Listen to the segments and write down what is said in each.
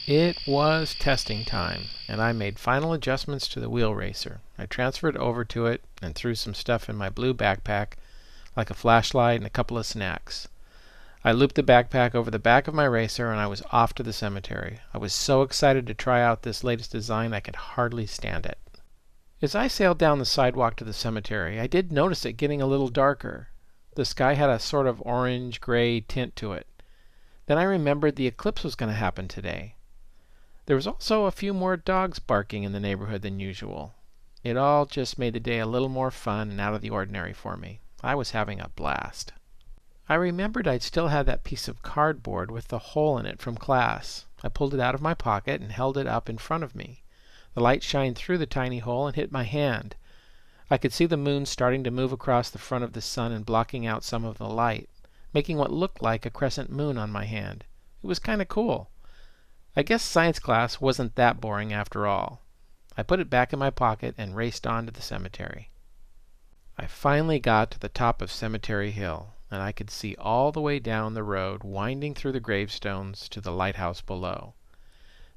It was testing time, and I made final adjustments to the wheel racer. I transferred over to it and threw some stuff in my blue backpack, like a flashlight and a couple of snacks. I looped the backpack over the back of my racer and I was off to the cemetery. I was so excited to try out this latest design I could hardly stand it. As I sailed down the sidewalk to the cemetery, I did notice it getting a little darker. The sky had a sort of orange-gray tint to it. Then I remembered the eclipse was going to happen today. There was also a few more dogs barking in the neighborhood than usual. It all just made the day a little more fun and out of the ordinary for me. I was having a blast. I remembered I'd still had that piece of cardboard with the hole in it from class. I pulled it out of my pocket and held it up in front of me. The light shined through the tiny hole and hit my hand. I could see the moon starting to move across the front of the sun and blocking out some of the light, making what looked like a crescent moon on my hand. It was kind of cool. I guess science class wasn't that boring after all. I put it back in my pocket and raced on to the cemetery. I finally got to the top of Cemetery Hill, and I could see all the way down the road winding through the gravestones to the lighthouse below.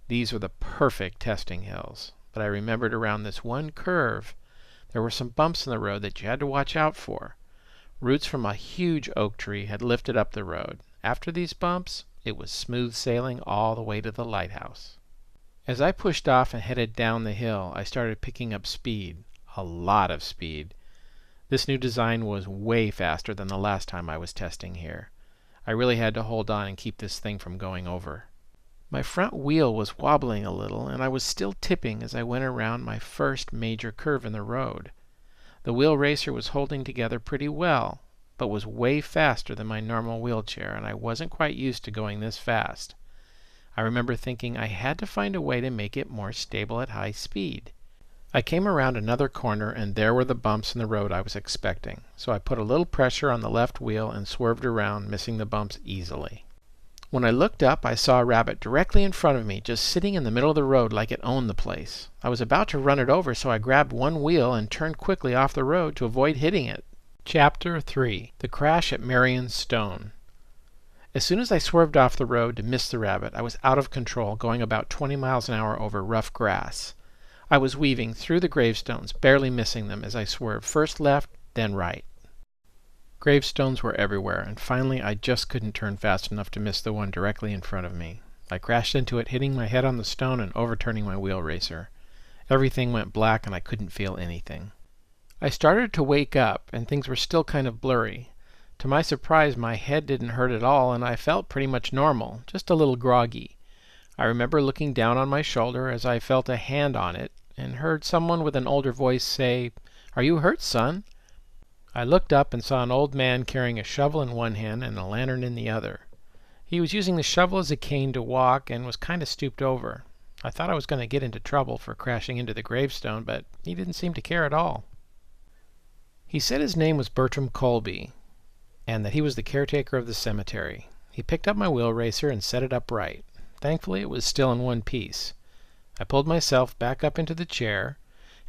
These were the perfect testing hills, but I remembered around this one curve there were some bumps in the road that you had to watch out for. Roots from a huge oak tree had lifted up the road. After these bumps, it was smooth sailing all the way to the lighthouse. As I pushed off and headed down the hill, I started picking up speed. A lot of speed. This new design was way faster than the last time I was testing here. I really had to hold on and keep this thing from going over. My front wheel was wobbling a little, and I was still tipping as I went around my first major curve in the road. The wheel racer was holding together pretty well, but was way faster than my normal wheelchair, and I wasn't quite used to going this fast. I remember thinking I had to find a way to make it more stable at high speed. I came around another corner, and there were the bumps in the road I was expecting, so I put a little pressure on the left wheel and swerved around, missing the bumps easily. When I looked up, I saw a rabbit directly in front of me, just sitting in the middle of the road like it owned the place. I was about to run it over, so I grabbed one wheel and turned quickly off the road to avoid hitting it. Chapter 3. The Crash at Marion's Stone. As soon as I swerved off the road to miss the rabbit, I was out of control, going about 20 miles an hour over rough grass. I was weaving through the gravestones, barely missing them as I swerved first left, then right. Gravestones were everywhere, and finally I just couldn't turn fast enough to miss the one directly in front of me. I crashed into it, hitting my head on the stone and overturning my wheel racer. Everything went black and I couldn't feel anything. I started to wake up, and things were still kind of blurry. To my surprise, my head didn't hurt at all, and I felt pretty much normal, just a little groggy. I remember looking down on my shoulder as I felt a hand on it, and heard someone with an older voice say, "Are you hurt, son?" I looked up and saw an old man carrying a shovel in one hand and a lantern in the other. He was using the shovel as a cane to walk and was kind of stooped over. I thought I was going to get into trouble for crashing into the gravestone, but he didn't seem to care at all. He said his name was Bertram Colby, and that he was the caretaker of the cemetery. He picked up my wheel racer and set it upright. Thankfully, it was still in one piece. I pulled myself back up into the chair,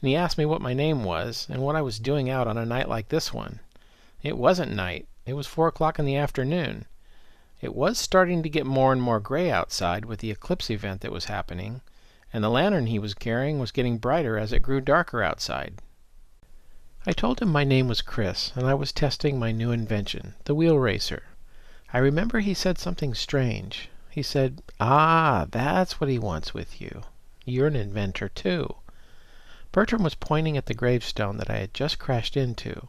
and he asked me what my name was and what I was doing out on a night like this one. It wasn't night. It was 4 o'clock in the afternoon. It was starting to get more and more gray outside with the eclipse event that was happening, and the lantern he was carrying was getting brighter as it grew darker outside. I told him my name was Chris, and I was testing my new invention, the wheel racer. I remember he said something strange. He said, "Ah, that's what he wants with you. You're an inventor, too." Bertram was pointing at the gravestone that I had just crashed into.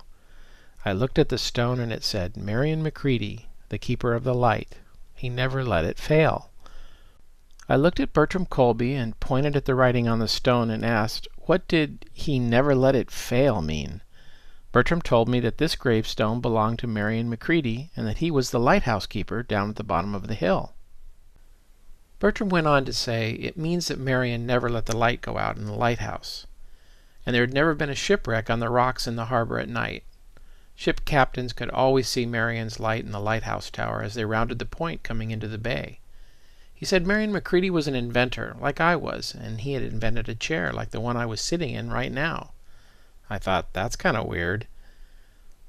I looked at the stone, and it said, "Marion McCready, the keeper of the light. He never let it fail." I looked at Bertram Colby and pointed at the writing on the stone and asked, what did "he never let it fail" mean? Bertram told me that this gravestone belonged to Marion McCready and that he was the lighthouse keeper down at the bottom of the hill. Bertram went on to say it means that Marion never let the light go out in the lighthouse, and there had never been a shipwreck on the rocks in the harbor at night. Ship captains could always see Marion's light in the lighthouse tower as they rounded the point coming into the bay. He said Marion McCready was an inventor, like I was, and he had invented a chair like the one I was sitting in right now. I thought, that's kind of weird.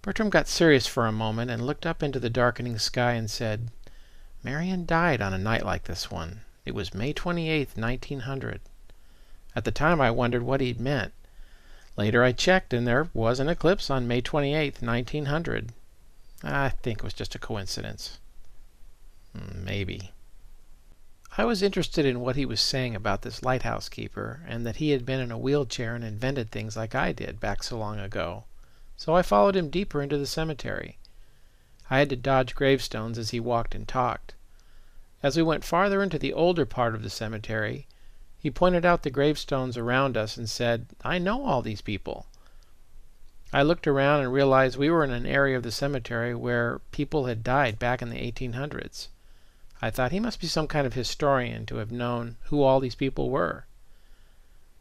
Bertram got serious for a moment and looked up into the darkening sky and said, "Marion died on a night like this one. It was May 28th, 1900. At the time I wondered what he'd meant. Later I checked, and there was an eclipse on May 28th, 1900. I think it was just a coincidence. Maybe. I was interested in what he was saying about this lighthouse keeper, and that he had been in a wheelchair and invented things like I did back so long ago. So I followed him deeper into the cemetery. I had to dodge gravestones as he walked and talked. As we went farther into the older part of the cemetery, he pointed out the gravestones around us and said, "I know all these people." I looked around and realized we were in an area of the cemetery where people had died back in the 1800s. I thought he must be some kind of historian to have known who all these people were.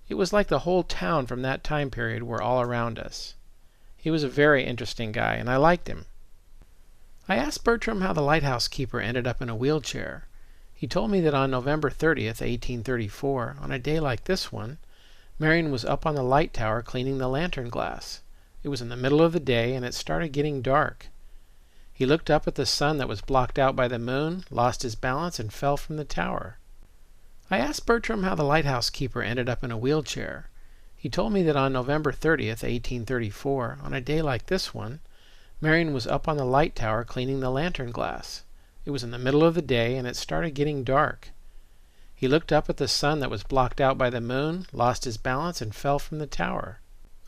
It was like the whole town from that time period were all around us. He was a very interesting guy, and I liked him. I asked Bertram how the lighthouse keeper ended up in a wheelchair. He told me that on November 30th, 1834, on a day like this one, Marion was up on the light tower cleaning the lantern glass. It was in the middle of the day, and it started getting dark. He looked up at the sun that was blocked out by the moon, lost his balance, and fell from the tower. I asked Bertram how the lighthouse keeper ended up in a wheelchair. He told me that on November 30th, 1834, on a day like this one, Marion was up on the light tower cleaning the lantern glass. It was in the middle of the day, and it started getting dark. He looked up at the sun that was blocked out by the moon, lost his balance, and fell from the tower.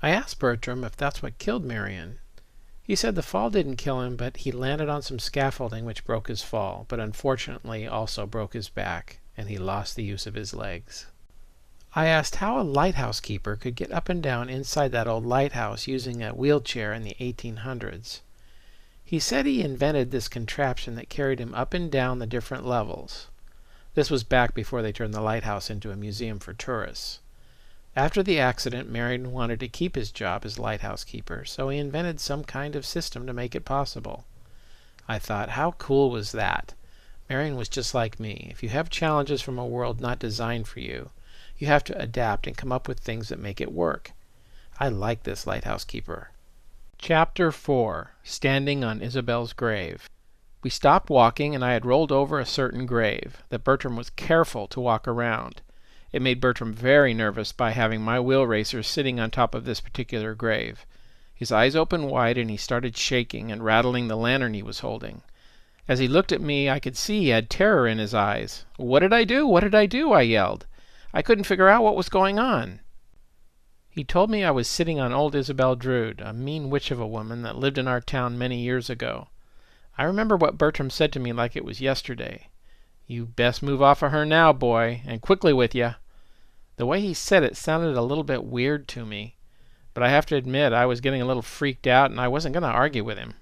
I asked Bertram if that's what killed Marion. He said the fall didn't kill him, but he landed on some scaffolding which broke his fall, but unfortunately also broke his back, and he lost the use of his legs. I asked how a lighthouse keeper could get up and down inside that old lighthouse using a wheelchair in the 1800s. He said he invented this contraption that carried him up and down the different levels. This was back before they turned the lighthouse into a museum for tourists. After the accident, Marion wanted to keep his job as lighthouse keeper, so he invented some kind of system to make it possible. I thought, how cool was that? Marion was just like me. If you have challenges from a world not designed for you, you have to adapt and come up with things that make it work. I like this lighthouse keeper. Chapter 4. Standing on Isabel's Grave. We stopped walking, and I had rolled over a certain grave that Bertram was careful to walk around. It made Bertram very nervous by having my wheel racer sitting on top of this particular grave. His eyes opened wide, and he started shaking and rattling the lantern he was holding. As he looked at me, I could see he had terror in his eyes. "What did I do? What did I do?" I yelled. I couldn't figure out what was going on. He told me I was sitting on old Isabel Drood, a mean witch of a woman that lived in our town many years ago. I remember what Bertram said to me like it was yesterday. "You best move off of her now, boy, and quickly with ya." The way he said it sounded a little bit weird to me, but I have to admit I was getting a little freaked out, and I wasn't going to argue with him.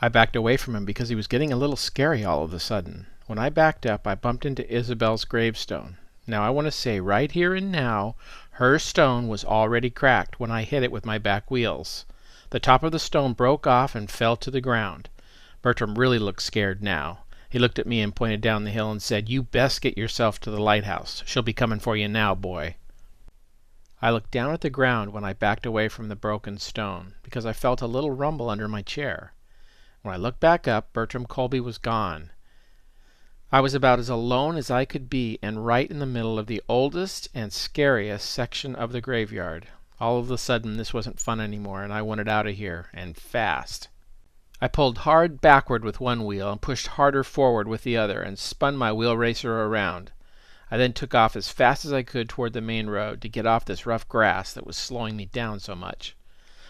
I backed away from him because he was getting a little scary all of a sudden. When I backed up, I bumped into Isabel's gravestone. Now I want to say right here and now, her stone was already cracked when I hit it with my back wheels. The top of the stone broke off and fell to the ground. Bertram really looked scared now. He looked at me and pointed down the hill and said, "You best get yourself to the lighthouse. She'll be coming for you now, boy." I looked down at the ground when I backed away from the broken stone, because I felt a little rumble under my chair. When I looked back up, Bertram Colby was gone. I was about as alone as I could be, and right in the middle of the oldest and scariest section of the graveyard. All of a sudden this wasn't fun anymore, and I wanted out of here, and fast. I pulled hard backward with one wheel and pushed harder forward with the other, and spun my wheel racer around. I then took off as fast as I could toward the main road to get off this rough grass that was slowing me down so much.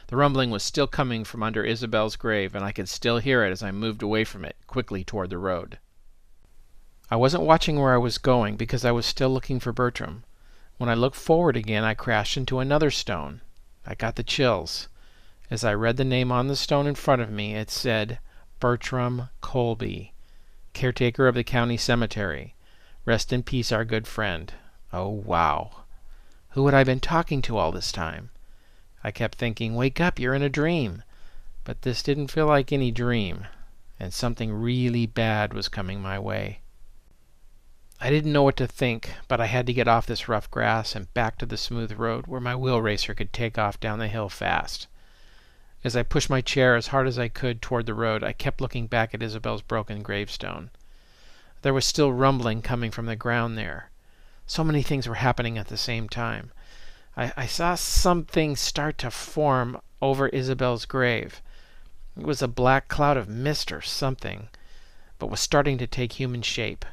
The rumbling was still coming from under Isabel's grave, and I could still hear it as I moved away from it, quickly toward the road. I wasn't watching where I was going because I was still looking for Bertram. When I looked forward again, I crashed into another stone. I got the chills. As I read the name on the stone in front of me, it said, Bertram Colby, caretaker of the county cemetery. Rest in peace, our good friend. Oh, wow. Who had I been talking to all this time? I kept thinking, wake up, you're in a dream. But this didn't feel like any dream, and something really bad was coming my way. I didn't know what to think, but I had to get off this rough grass and back to the smooth road where my wheel racer could take off down the hill fast. As I pushed my chair as hard as I could toward the road, I kept looking back at Isabel's broken gravestone. There was still rumbling coming from the ground there. So many things were happening at the same time. I saw something start to form over Isabel's grave. It was a black cloud of mist or something, but was starting to take human shape.